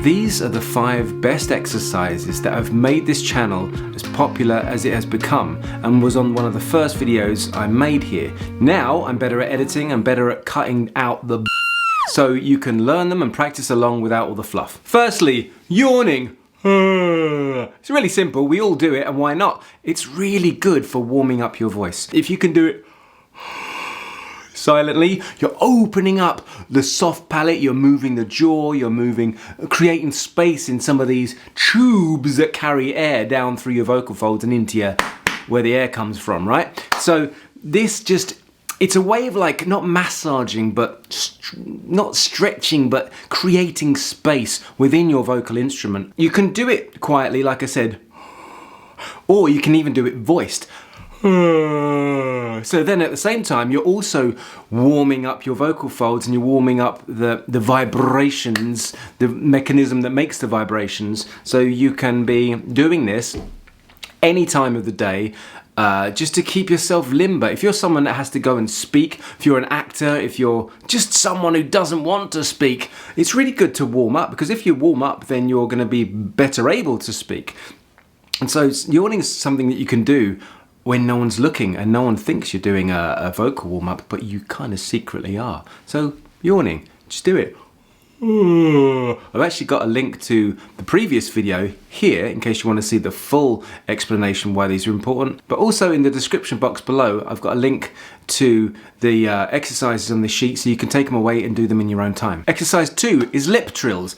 These are the 5 best exercises that have made this channel as popular as it has become and was on one of the first videos I made here. Now I'm better at editing, I'm better at cutting out the so you can learn them and practice along without all the fluff. Firstly, yawning. It's really simple, we all do it, and why not? It's really good for warming up your voice. If you can do it silently, you're opening up the soft palate, you're moving the jaw, you're creating space in some of these tubes that carry air down through your vocal folds and into where the air comes from, right? So this it's a way of like not massaging, but not stretching, but creating space within your vocal instrument. You can do it quietly, like I said, or you can even do it voiced. So then at the same time, you're also warming up your vocal folds and you're warming up the vibrations, the mechanism that makes the vibrations. So you can be doing this any time of the day, just to keep yourself limber. If you're someone that has to go and speak, if you're an actor, if you're just someone who doesn't want to speak, it's really good to warm up, because if you warm up, then you're going to be better able to speak. And so yawning is something that you can do when no one's looking and no one thinks you're doing a vocal warm-up, but you kind of secretly are. So yawning, just do it. I've actually got a link to the previous video here in case you want to see the full explanation why these are important, but also in the description box below I've got a link to the exercises on the sheet so you can take them away and do them in your own time. Exercise 2 is lip trills.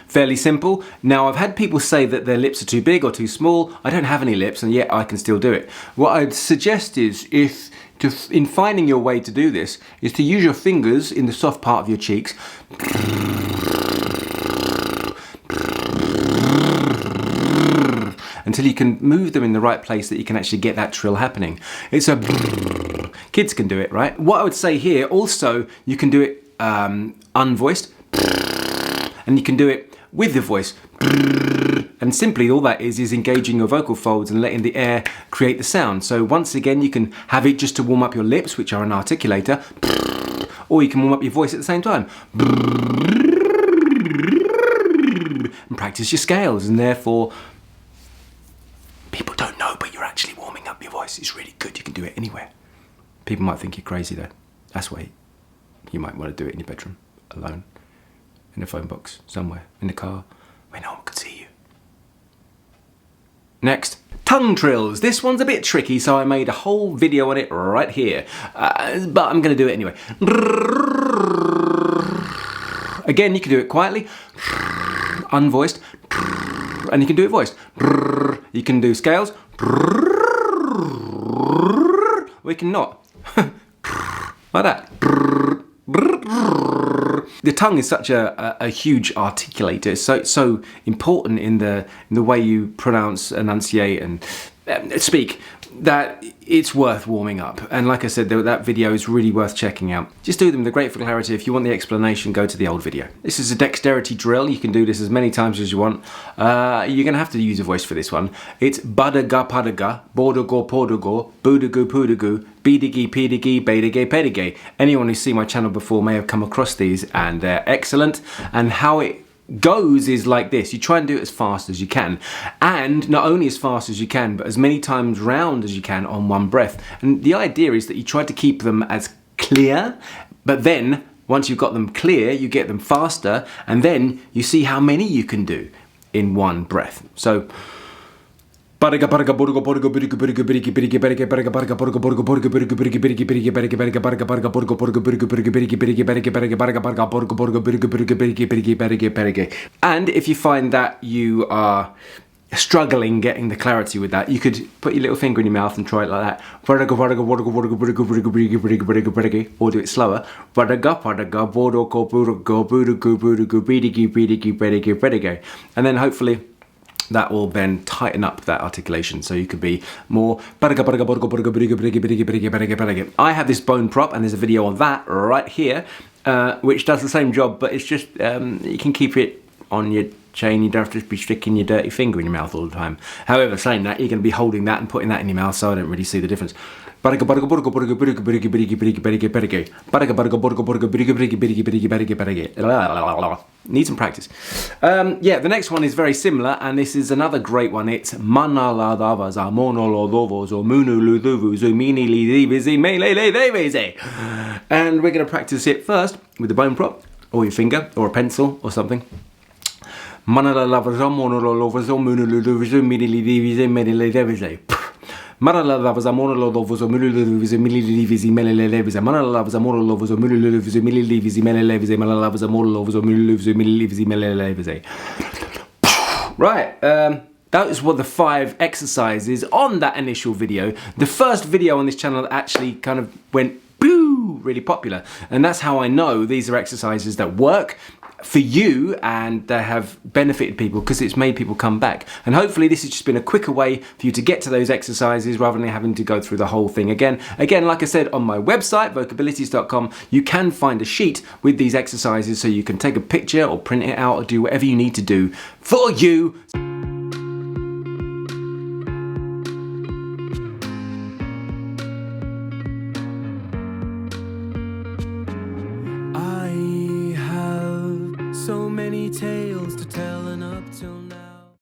Fairly simple. Now I've had people say that their lips are too big or too small. I don't have any lips and yet I can still do it. What I'd suggest is in finding your way to do this is to use your fingers in the soft part of your cheeks until you can move them in the right place that you can actually get that trill happening. It's a kids can do it, right? What I would say here also, you can do it unvoiced, and you can do it with the voice. And simply all that is engaging your vocal folds and letting the air create the sound. So once again, you can have it just to warm up your lips, which are an articulator, or you can warm up your voice at the same time. And practice your scales, and therefore people don't know, but you're actually warming up your voice. It's really good. You can do it anywhere. People might think you're crazy though. That's why you might want to do it in your bedroom, alone, in a phone box, somewhere, in the car, where no one can see you. Next, tongue trills. This one's a bit tricky, so I made a whole video on it right here, but I'm going to do it anyway. Again, you can do it quietly, unvoiced, and you can do it voiced. You can do scales, we can not, like that. The tongue is such a huge articulator. It's so important in the way you pronounce, enunciate, and speak, that it's worth warming up. And like I said, that video is really worth checking out. Just do them with great for clarity. If you want the explanation, go to the old video. This is a dexterity drill. You can do this as many times as you want. You're going to have to use a voice for this one. It's badaga padaga, bordago pordago, boodago poodago, bidigi pidigi, bedigi pedige. Anyone who's seen my channel before may have come across these, and they're excellent. And how it goes is like this. You try and do it as fast as you can, and not only as fast as you can, but as many times round as you can on one breath. And the idea is that you try to keep them as clear, but then once you've got them clear, you get them faster, and then you see how many you can do in one breath. So which does the and if you find that you are struggling getting the clarity with that, you could put your little finger in your mouth and try it like that, or do it slower, and then hopefully that will then tighten up that articulation, so you could be more. I have this bone prop, and there's a video on that right here, which does the same job, but it's just you can keep it on your chain. You don't have to be sticking your dirty finger in your mouth all the time. However, saying that, you're going to be holding that and putting that in your mouth, so I don't really see the difference. Need some practice. Yeah, the next one is very similar, and this is another great one. It's and we're going to practice it first with the bone prop, or your finger, or a pencil, or something. Right, those were the 5 exercises on that initial video. The first video on this channel that actually kind of went really popular, and that's how I know these are exercises that work for you and they have benefited people, because it's made people come back. And hopefully this has just been a quicker way for you to get to those exercises rather than having to go through the whole thing again. Like I said, on my website vocabilities.com, you can find a sheet with these exercises, so you can take a picture or print it out or do whatever you need to do for you. So many tales to tell, and up till now